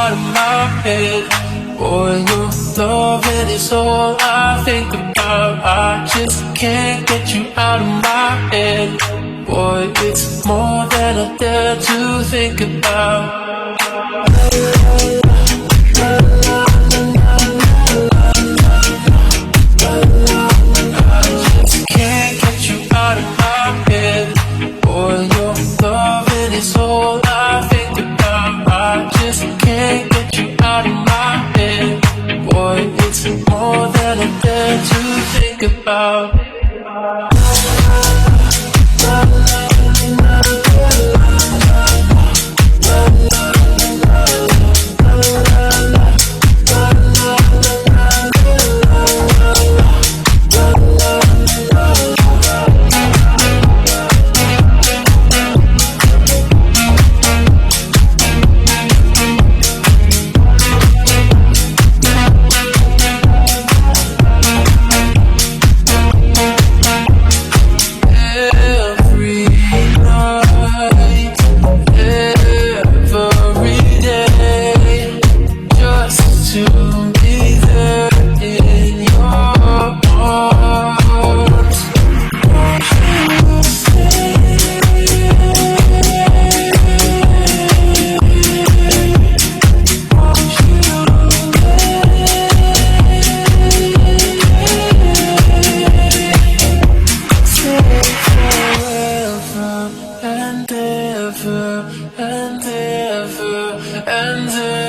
out of my head. Boy, your loving is all I think about. I just can't get you out of my head. Boy, it's more than I dare to think about. Can't get you out of my head. Boy, your loving is all I think about. I just can't get you out of my head. Boy, it's more than I dare to think about. And ever, and ever, and ever.